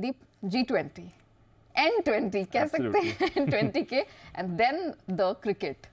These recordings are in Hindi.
दीप, G20, N20 कह सकते हैं, N20 के, एंड देन द क्रिकेट।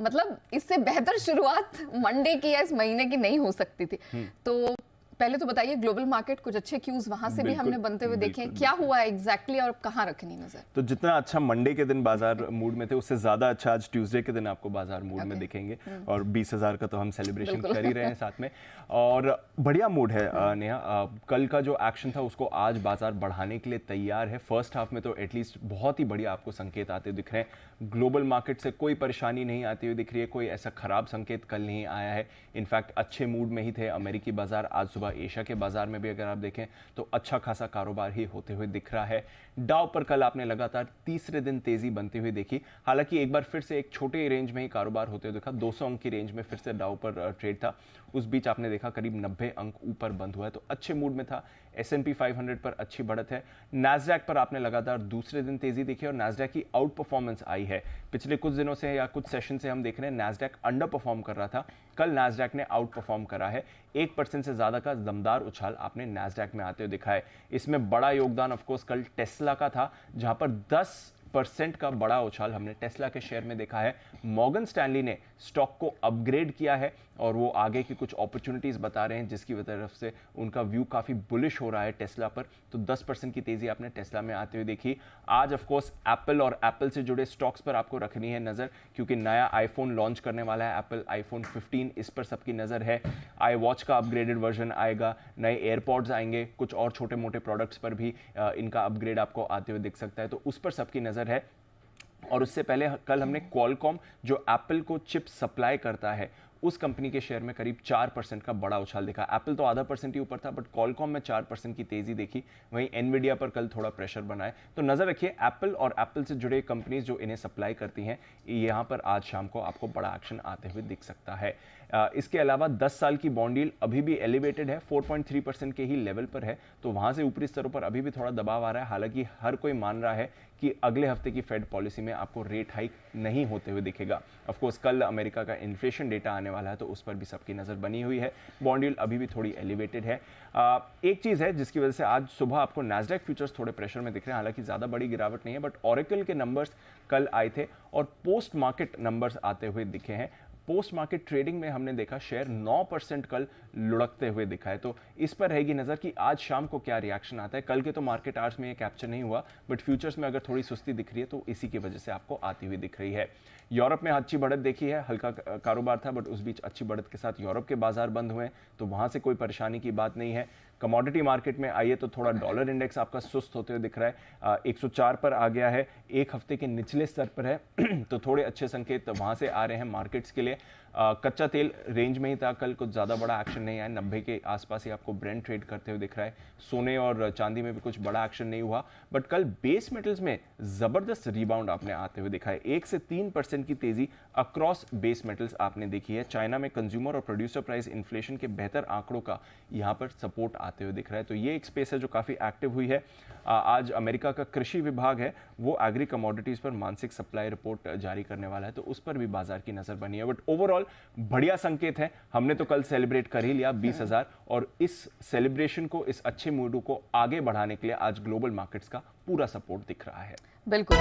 मतलब इससे बेहतर शुरुआत मंडे की या इस महीने की नहीं हो सकती थी। तो पहले तो बताइए, ग्लोबल मार्केट, कुछ अच्छे क्यूज वहां से भी हमने बनते हुए देखे, क्या हुआ एग्जैक्टली और कहाँ रखनी नजर? तो जितना अच्छा मंडे के दिन बाजार मूड में थे, उससे ज्यादा अच्छा आज ट्यूसडे के दिन आपको बाजार मूड में दिखेंगे। और 20,000 का तो हम सेलिब्रेशन कर ही रहे हैं साथ में, और बढ़िया मूड है नेहा। कल का जो एक्शन था उसको आज बाजार बढ़ाने के लिए तैयार है। फर्स्ट हाफ में तो एटलीस्ट बहुत ही बढ़िया आपको संकेत आते दिख रहे हैं। ग्लोबल मार्केट से कोई परेशानी नहीं आती हुई दिख रही है, कोई ऐसा खराब संकेत कल नहीं आया है। इनफैक्ट अच्छे मूड में ही थे अमेरिकी बाजार। आज सुबह एशिया के बाजार में भी अगर आप देखें तो अच्छा खासा कारोबार ही होते हुए दिख रहा है। डाउ पर कल आपने लगातार तीसरे दिन तेजी बनती हुई देखी। हालांकि एक बार फिर से एक छोटे रेंज में ही कारोबार होते हुए देखा। 200 अंक की रेंज में फिर से डाउ पर ट्रेड था। उस बीच आपने देखा करीब 90 अंक ऊपर बंद हुआ है, तो अच्छे मूड में था। S&P 500 पर अच्छी बढ़त है। नैस्डैक पर आपने लगातार दूसरे दिन तेजी देखी और नैस्डैक की आउट परफॉर्मेंस आई है। पिछले कुछ दिनों से या कुछ सेशन से हम देख रहे हैं नैस्डैक अंडर परफॉर्म कर रहा था। कल नैस्डैक ने आउट परफॉर्म करा है। 1% से ज्यादा का दमदार उछाल आपने नैस्डैक में आते हुए दिखा है। इसमें बड़ा योगदान ऑफकोर्स कल टेस्ला का था, जहां पर 10% का बड़ा उछाल हमने टेस्ला के शेयर में देखा है। मॉर्गन स्टैनली ने स्टॉक को अपग्रेड किया है और वो आगे की कुछ अपॉर्चुनिटीज बता रहे हैं, जिसकी तरफ से उनका व्यू काफी बुलिश हो रहा है टेस्ला पर। तो 10% की तेजी आपने टेस्ला में आते हुए देखी। आज ऑफकोर्स एप्पल और एप्पल से जुड़े स्टॉक्स पर आपको रखनी है नजर, क्योंकि नया आईफोन लॉन्च करने वाला है एप्पल, आईफोन 15, इस पर सबकी नजर है। आई वॉच का अपग्रेडेड वर्जन आएगा, नए एयरपॉड्स आएंगे, कुछ और छोटे मोटे प्रोडक्ट्स पर भी इनका अपग्रेड आपको आते हुए दिख सकता है, तो उस पर सबकी नजर है। और उससे पहले कल हमने क्वालकॉम, जो एप्पल को चिप सप्लाई करता है, उस कंपनी के शेयर में करीब 4% का बड़ा उछाल देखा। एप्पल तो आधा % ही ऊपर था, बट क्वालकॉम में 4% की तेजी देखी। वहीं एनवीडिया पर कल थोड़ा प्रेशर बना है। तो नजर रखिए एप्पल और एप्पल से जुड़े कंपनीज जो इन्हें सप्लाई करती हैं, यहां पर आज शाम को आपको बड़ा एक्शन आते हुए दिख सकता है। इसके अलावा 10 साल की बॉन्ड यील्ड अभी भी एलिवेटेड है, 4.3% के ही लेवल पर है, तो वहां से ऊपरी स्तरों पर अभी भी थोड़ा दबाव आ रहा है। हालांकि हर कोई मान रहा है कि अगले हफ्ते की फेड पॉलिसी में आपको रेट हाइक नहीं होते हुए दिखेगा। ऑफ कोर्स कल अमेरिका का इन्फ्लेशन डेटा आने वाला है, तो उस पर भी सबकी नजर बनी हुई है। बॉन्ड यील्ड अभी भी थोड़ी एलिवेटेड है। एक चीज है जिसकी वजह से आज सुबह आपको नैस्डैक फ्यूचर्स थोड़े प्रेशर में दिख रहे हैं। हालांकि ज्यादा बड़ी गिरावट नहीं है, बट ओरेकल के नंबर्स कल आए थे और पोस्ट मार्केट नंबर्स आते हुए दिखे हैं। पोस्ट मार्केट ट्रेडिंग में हमने देखा शेयर 9% कल लुढ़कते हुए दिखा है, तो इस पर रहेगी नजर कि आज शाम को क्या रिएक्शन आता है। कल के तो मार्केट आवर्स में ये कैप्चर नहीं हुआ, बट फ्यूचर्स में अगर थोड़ी सुस्ती दिख रही है तो इसी की वजह से आपको आती हुई दिख रही है। यूरोप में अच्छी बढ़त देखी है, हल्का कारोबार था, बट उस बीच अच्छी बढ़त के साथ यूरोप के बाजार बंद हुए, तो वहां से कोई परेशानी की बात नहीं है। कमोडिटी मार्केट में आइए तो थोड़ा डॉलर इंडेक्स आपका सुस्त होते हुए दिख रहा है, 104 पर आ गया है, एक हफ्ते के निचले स्तर पर है। तो थोड़े अच्छे संकेत वहां से आ रहे हैं मार्केट्स के लिए। कच्चा तेल रेंज में ही था कल, कुछ ज्यादा बड़ा एक्शन नहीं आया, 90 के आसपास ही आपको ब्रेंट ट्रेड करते हुए दिख रहा है। सोने और चांदी में भी कुछ बड़ा एक्शन नहीं हुआ, बट कल बेस मेटल्स में जबरदस्त रिबाउंड आपने आते हुए दिखा है। 1 से 3% की तेजी अक्रॉस बेस मेटल्स आपने देखी है। चाइना में कंज्यूमर और प्रोड्यूसर प्राइस इन्फ्लेशन के बेहतर आंकड़ों का यहां पर सपोर्ट आते हुए दिख रहा है, तो ये एक स्पेस है जो काफी एक्टिव हुई है। आज अमेरिका का कृषि विभाग है वो एग्री कमोडिटीज पर मानसिक सप्लाई रिपोर्ट जारी करने वाला है, तो उस पर भी बाजार की नजर बनी है। बट ओवरऑल बढ़िया संकेत है। हमने तो कल सेलिब्रेट कर ही लिया 20,000, और इस सेलिब्रेशन को, इस अच्छे मूड को आगे बढ़ाने के लिए आज ग्लोबल मार्केट्स का पूरा सपोर्ट दिख रहा है। बिल्कुल।